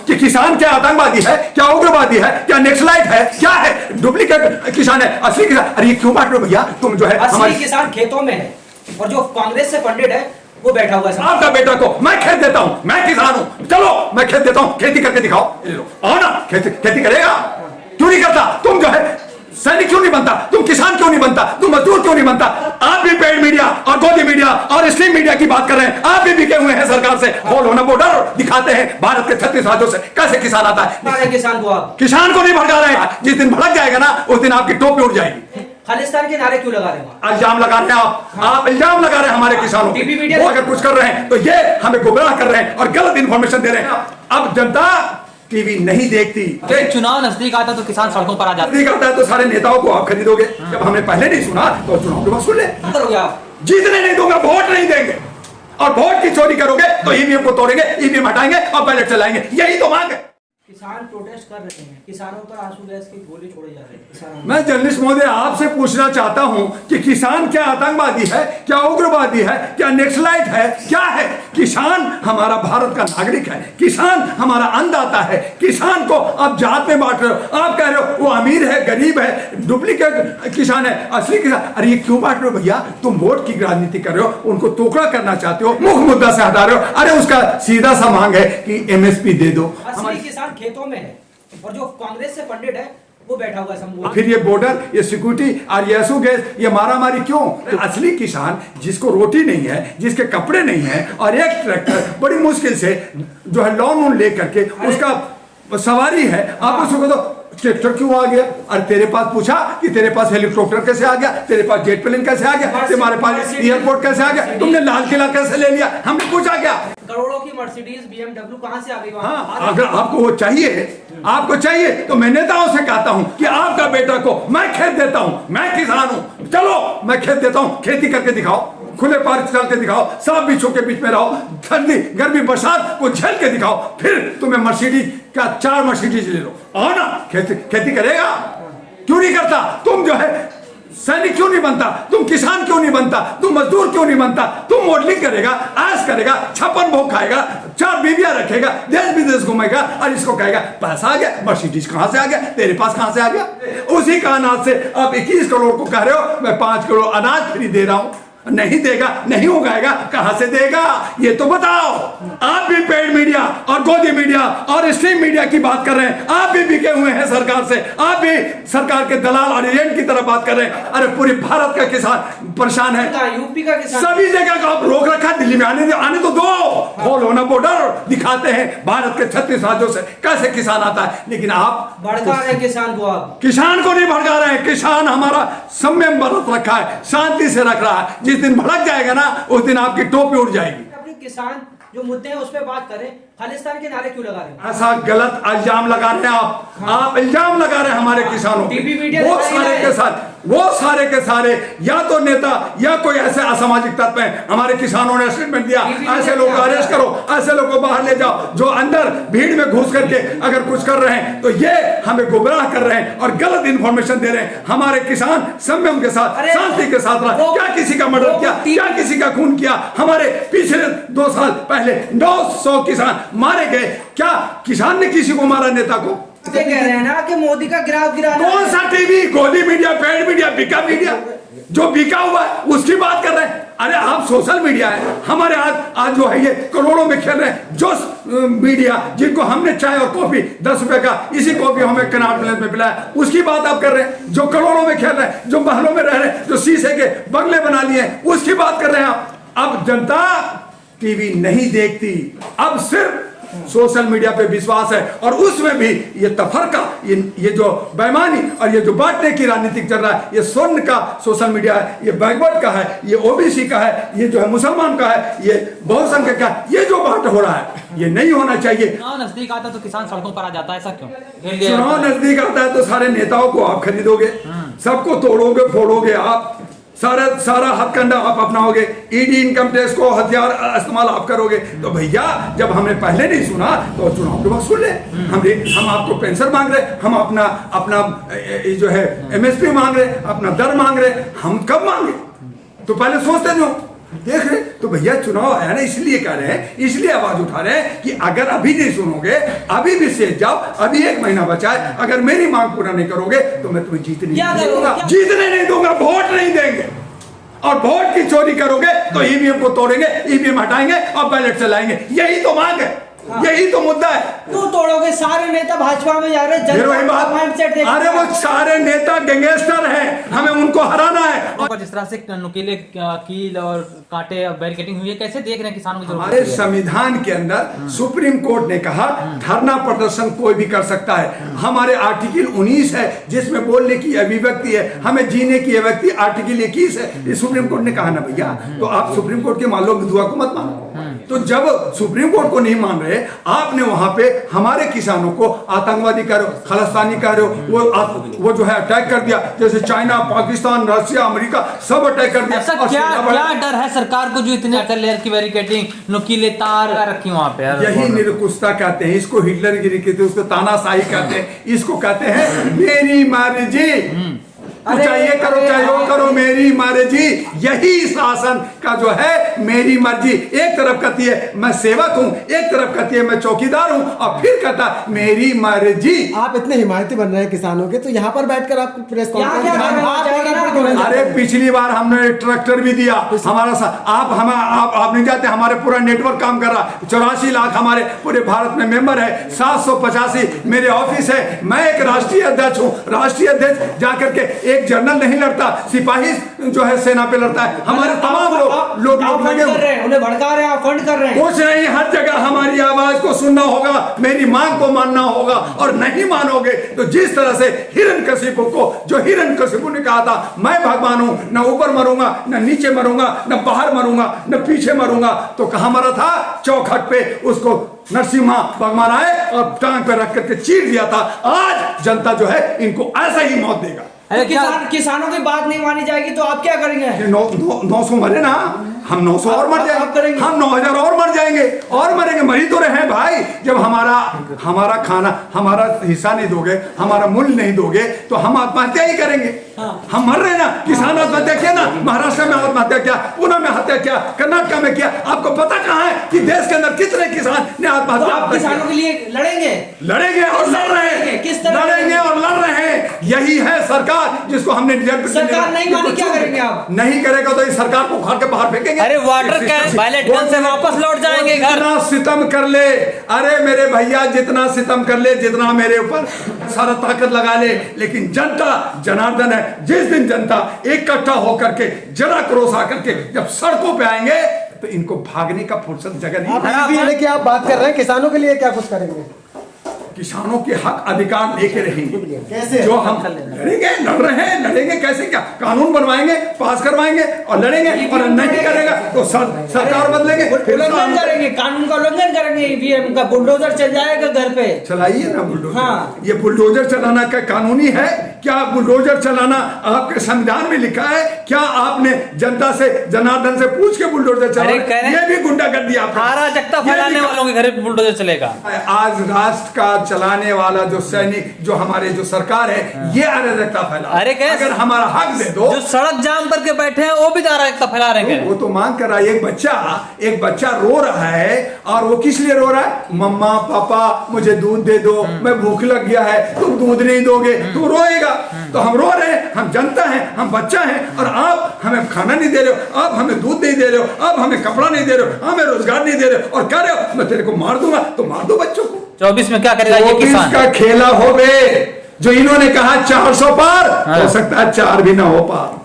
कि किसान क्या आतंकवादी है, क्या उग्रवादी है, क्या नेक्सलाइट है, क्या है, डुप्लीकेट किसान है, असली किसान। अरे ये क्यों बांट रहे हो भैया? तुम जो है असली किसान खेतों में है और जो कांग्रेस से फंडेड है वो बैठा हुआ है। आपका बेटा को मैं खेत देता हूं, मैं किसान हूं, चलो मैं खेत देता हूं, खेती करके दिखाओ। आओ ना, खेती करेगा, क्यों नहीं करता? तुम जो है सैनिक क्यों नहीं बनता? तुम किसान क्यों नहीं बनता? तुम मजदूर क्यों नहीं बनता? आप भी पेड मीडिया और गोदी मीडिया और स्ट्रीम मीडिया की बात कर रहे हैं। आप भी बिके हुए हैं सरकार से। बोलो ना, बॉर्डर दिखाते हैं भारत के 36 राज्यों से कैसे किसान आता है। किसान को नहीं भड़का रहे हैं। जिस दिन भड़क जाएगा ना उस दिन आपकी टोपी उड़ जाएगी। खालिस्तान के नारे क्यों लगा रहे हैं? इल्जाम लगा रहे हैं आप इल्जाम लगा रहे हैं हमारे किसानों पे। वो अगर कुछ कर रहे हैं तो ये हमें गुमराह कर रहे हैं और गलत इंफॉर्मेशन दे रहे हैं। अब जनता टीवी नहीं देखती। चुनाव नजदीक आता तो किसान सड़कों पर आ जाते। नजदीक आता है तो सारे नेताओं को आप खरीदोगे। जब हमने पहले नहीं सुना तो चुनाव के वक्त सुन ले। जीतने नहीं दूंगा, वोट नहीं देंगे और वोट की चोरी करोगे तो ईवीएम को तोड़ेंगे, ईवीएम हटाएंगे और बैलेट चलाएंगे। यही तो मांग है। किसान प्रोटेस्ट कर रहे हैं, किसानों पर आंसू गैस की गोली छोड़े जा रहे हैं। मैं जर्नलिस्ट महोदय आपसे पूछना चाहता हूं कि किसान क्या आतंकवादी है, क्या उग्रवादी है, क्या नेक्सलाइट है, क्या है? किसान हमारा भारत का नागरिक है, किसान हमारा अन्नदाता है। किसान को आप जात में बांट रहे हो। आप कह रहे हो वो अमीर है, गरीब है, डुप्लीकेट किसान है, असली किसान। अरे ये क्यों बांट रहे हो भैया? तुम वोट की राजनीति कर रहे हो, उनको टुकड़ा करना चाहते हो, मुख्य मुद्दा से हटा रहे हो। अरे उसका सीधा सा मांग है कि एमएसपी दे दो। असली किसान खेतों में है और जो कांग्रेस से फंडेड है वो बैठा हुआ है समूह। फिर ये बॉर्डर, ये सिक्योरिटी और ये एसओ गैस, ये मारामारी क्यों? तो असली किसान जिसको रोटी नहीं है, जिसके कपड़े नहीं है और एक ट्रैक्टर बड़ी मुश्किल से जो है लोन लेकर के उसका सवारी है, आप उसको तो ट्रैक्टर क्यों आ गया? और तेरे पास पूछा कि तेरे पास हेलीकॉप्टर कैसे आ गया, तेरे पास जेट प्लेन कैसे आ गया, तुम्हारे पास एयरपोर्ट कैसे आ गया, तुमने लाल किला कैसे ले लिया? हमने पूछा क्या? करोड़ों की मर्सिडीज BMW कहां से आ गई? हाँ, अगर आपको वो चाहिए, आपको चाहिए तो मैं नेताओं से कहता हूं कि आपका बेटा को मैं खेत देता हूं, मैं किसान हूं, चलो मैं खेत देता हूं, खेती करके दिखाओ, खुले पार्क चल के दिखाओ, सब बिच्छू के बीच में रहो, ठंडी गर्मी बरसात को झेल के दिखाओ, फिर तुम्हें मर्सिडीज का 4 मर्सिडीज ले लो। आओ ना, खेती करेगा, क्यों नहीं करता? तुम जो है सैनिक क्यों नहीं बनता? तुम किसान क्यों नहीं बनता? तुम मजदूर क्यों नहीं बनता? तुम मॉडलिंग करेगा, ऐश करेगा, 56 भोग खाएगा, 4 बीवियां रखेगा, देश विदेश घूमेगा और इसको कहेगा पैसा आ गया, मर्सिडीज कहां से आ गया, तेरे पास कहां से आ गया? उसी का अनाज से आप 21 करोड़ को कह रहे हो मैं 5 करोड़ अनाज फ्री दे रहा हूं। नहीं देगा, नहीं उगाएगा, कहां से देगा? ये तो बताओ। आप भी पेड मीडिया और गोदी मीडिया और स्ट्रीम मीडिया की बात कर रहे हैं। आप भी बिके हुए हैं सरकार से। आप भी सरकार के दलाल और एजेंट की तरह बात कर रहे हैं। अरे पूरी भारत का किसान परेशान है, यूपी का किसान, सभी जगह का आप रोक रखा। दिल्ली में आने तो दो, खोलो ना बॉर्डर, दिखाते हैं भारत के 36 राज्यों से कैसे किसान आता है। लेकिन आप भड़का रहे हैं किसान को। आप किसान को नहीं भड़का रहे हैं। किसान हमारा संयम बरत रखा है, शांति से रख रहा है। जिस दिन भड़क जाएगा ना उस दिन आपकी टोपी उड़ जाएगी। अपने किसान जो मुद्दे हैं उस पर बात करें। खालिस्तान के नारे क्यों लगा रहे हैं? ऐसा गलत इल्जाम लगा रहे हैं आप इल्जाम लगा रहे हैं हमारे किसानों पे। वो सारे के सारे या तो नेता या कोई ऐसे असामाजिक तत्व हैं। हमारे किसानों ने स्टेटमेंट दिया ऐसे लोग अरेस्ट करो, ऐसे लोगों को बाहर ले जाओ, जो अंदर भीड़ में घुस करके अगर कुछ कर रहे हैं तो ये हमें गुमराह कर रहे हैं और गलत इंफॉर्मेशन दे रहे हैं। हमारे किसान संयम के साथ, शांति के साथ रहा। क्या किसी का मर्डर किया, क्या किसी का खून किया? हमारे पिछले 2 साल पहले 900 किसान मारे गए। क्या किसान ने किसी को मारा? नेता को? कह रहे हैं ना कि मोदी का गिराना। कौन सा टीवी, गोदी मीडिया, पेड मीडिया, बिका मीडिया? जो बिका हुआ है उसकी बात कर रहे हैं। अरे आप सोशल मीडिया है, हमारे आज जो है ये करोड़ों में खेल रहे हैं। जो मीडिया जिनको हमने चाय और कॉफी 10 रुपए का इसी कॉफी हमें कनाट प्लेस में पिलाया, उसकी बात आप कर रहे हैं। जो करोड़ों में खेल रहे हैं, जो महलों में रह रहे हैं, जो शीशे के बंगले बना लिए उसकी बात कर रहे हैं आप। अब जनता टीवी नहीं देखती, अब सिर्फ सोशल मीडिया पे विश्वास है और उसमें भी ये तफरका, ये जो बेईमानी और ये जो बांटने की राजनीति चल रहा है, ये स्वर्ण का सोशल मीडिया है, ये बैकवर्ड का है, ये ओबीसी का है, ये जो है मुसलमान का है, ये बहुसंख्यक का है। ये जो बांट हो रहा है ये नहीं होना चाहिए। चुनाव नजदीक आता तो किसान सड़कों पर आ जाता है, ऐसा क्यों? चुनाव नजदीक आता है तो सारे नेताओं को आप खरीदोगे, सबको तोड़ोगे फोड़ोगे, आप सारा हथकंडा आप अपनाओगे, ईडी इनकम टैक्स को हथियार इस्तेमाल आप करोगे। तो भैया जब हमने पहले नहीं सुना तो चुनाव के वक्त सुन ले। हम आपको पेंशन मांग रहे, हम अपना जो है एमएसपी मांग रहे, अपना दर मांग रहे। हम कब मांगे? तो पहले सोचते नहीं हो। देख रहे तो भैया चुनाव आया ना, इसलिए कह रहे हैं, इसलिए आवाज उठा रहे हैं कि अगर अभी नहीं सुनोगे, अभी भी सेज जाओ, अभी 1 महीना बचा है, अगर मेरी मांग पूरा नहीं करोगे तो मैं तुम्हें जीतने नहीं दूंगा, जीतने नहीं दूंगा, वोट नहीं देंगे। और वोट की चोरी करोगे तो ईवीएम को तोड़ेंगे, ईवीएम हटाएंगे और बैलेट चलाएंगे। यही तो मांग है, यही तो मुद्दा है। क्यों तोड़ोगे? सारे नेता भाजपा में जा रहे हैं, वही बात, अरे वो सारे नेता गैंगस्टर हैं, हमें उनको हराना है। और जिस तरह से नुकीले कील और कांटे और बैरिकेडिंग हुई है, कैसे देख रहे हैं किसानों की? हमारे संविधान के अंदर सुप्रीम कोर्ट ने कहा धरना प्रदर्शन कोई भी कर सकता है। हमारे आर्टिकल 19 है जिसमें बोलने की अभिव्यक्ति है, हमें जीने की अभिव्यक्ति आर्टिकल 21 है। ये सुप्रीम कोर्ट ने कहा ना भैया, तो आप सुप्रीम कोर्ट के मान लो दुआ को मत मानो। तो जब सुप्रीम कोर्ट को नहीं मान रहे, आपने वहां पे हमारे किसानों को आतंकवादी कह रहे हो, खालिस्तानी कह रहे हो, वो जो है अटैक कर दिया, जैसे चाइना, पाकिस्तान, रशिया, अमेरिका सब अटैक कर दिया। ऐसा क्या डर है सरकार को जो इतने लेयर की बैरिकेडिंग, नुकीले तार रखी वहां पे? यही निरकुशता कहते हैं, इसको हिटलरगिरी कहते हैं, उसको तानाशाही कहते हैं, इसको कहते हैं मेरी मर्जी। चाहे ये करो चाहे वो करो, मेरी मर्जी। यही शासन का जो है मेरी मर्जी, एक तरफ कहती है मैं सेवक हूँ, एक तरफ कहती है मैं चौकीदार हूँ, और फिर कहता है मेरी मर्जी। आप इतने हिमायती बन रहे हैं किसानों के, तो यहाँ पर बैठकर आप प्रेस कॉन्फ्रेंस, अरे पिछली बार हमने ट्रैक्टर भी दिया हमारा आप नहीं जाते, हमारे पूरा नेटवर्क काम कर रहा, 84 लाख हमारे पूरे भारत में मेंबर है, 785 मेरे ऑफिस है, मैं एक राष्ट्रीय अध्यक्ष हूँ। राष्ट्रीय अध्यक्ष जाकर के एक जनरल नहीं लड़ता, सिपाही जो है सेना पे लड़ता है। हमारे तमाम लोग लगे उन्हें भड़का रहे हैं, फंड कर रहे हैं। कुछ नहीं, हर जगह हमारी आवाज को सुनना होगा, मेरी मांग को मानना होगा, और नहीं मानोगे तो जिस तरह से हिरण्यकशिपु को, जो हिरण्यकशिपु ने कहा था मैं भगवान हूं, न ऊपर मरूंगा न नीचे मरूंगा न बाहर मरूंगा न पीछे मरूंगा, तो कहां मरा था? चौखट पे उसको नरसिम्हा भगवान आए और टांग पे रख करके चीर दिया था। आज जनता जो है इनको ऐसा ही मौत देगा। अरे किसानों की बात नहीं मानी जाएगी तो आप क्या करेंगे? 900 मरे ना, हम 900 और मर जाएंगे, हम 9000 और मर जाएंगे, और मरेंगे, मरी तो रहे भाई। जब हमारा खाना, हमारा हिस्सा नहीं दोगे, हमारा मूल्य नहीं दोगे, तो हम आत्महत्या ही करेंगे। हम मर रहे ना, किसान आत्महत्या किया ना, महाराष्ट्र में आत्महत्या किया, पुणे में हत्या किया, कर्नाटक में किया। आपको पता कहाँ है कि देश के अंदर कितने किसान ने आत्महत्या? आप किसानों के लिए लड़ेंगे और लड़ रहे हैं, किस तरह लड़ेंगे और लड़ रहे हैं। यही है सरकार जिसको हमने सरकार नहीं मानी, क्या करेंगे आप? नहीं करेगा तो इस सरकार को उखाड़ के बाहर फेंकेंगे। अरे वाटर कैन, बैलेट गन से वापस लौट जाएंगे घर। जितना सितम कर ले, अरे मेरे भैया जितना सितम कर ले, जितना मेरे ऊपर सारा ताकत लगा ले, लेकिन जनता जनार्दन है। जिस दिन जनता इकट्ठा होकर के जरा क्रोश आकर के जब सड़कों पे आएंगे तो इनको भागने का फुर्सत जगह नहीं। आप बात कर रहे हैं किसानों के लिए क्या कुछ करेंगे? किसानों के हक अधिकार लेके रहेंगे। कैसे? जो हम लड़ेंगे, लड़ रहे हैं, लड़ेंगे कैसे? क्या कानून बनवाएंगे, पास करवाएंगे और लड़ेंगे, और नहीं करेगा तो सरकार बदलेंगे, उल्लंघन करेंगे, कानून का उल्लंघन करेंगे, ईवीएम का बुलडोजर चल जाएगा घर पे। चलाइए ना बुलडोजर। हाँ। ये बुलडोजर चलाना क्या कानूनी है? क्या बुलडोजर चलाना आपके संविधान में लिखा है? क्या आपने जनता से, जनार्दन से पूछ के बुलडोजर चलाना? ये भी गुंडागर्दी आप अराजकता फैलाने वालों के घर बुलडोजर चलेगा। आज राष्ट्र का चलाने वाला जो सैनिक, जो हमारे जो सरकार है, ये अराजकता फैला। अरे अगर हमारा हक दे दो, जो सड़क जाम करके बैठे हैं वो भी अराजकता फैला रहे हैं। वो तो मांग कर रहा है। एक बच्चा रो रहा है, और वो किस लिए रो रहा है? मम्मा पापा मुझे दूध दे दो, मैं भूख लग गया है, तुम दूध नहीं दोगे तो रोएगा। तो हम रो रहे हैं, हम जनता हैं, हम बच्चा हैं, और आप हमें खाना नहीं दे रहे हो, आप हमें दूध नहीं दे रहे हो, आप हमें कपड़ा नहीं दे रहे हो, हमें रोजगार नहीं दे रहे हो, और कह रहे हो मैं तेरे को मार दूंगा। तो मार दो बच्चों को। 24 में क्या करेगा ये किसान? का खेला हो गए, जो इन्होंने कहा 400 पार, हो सकता है 4 भी ना हो पार।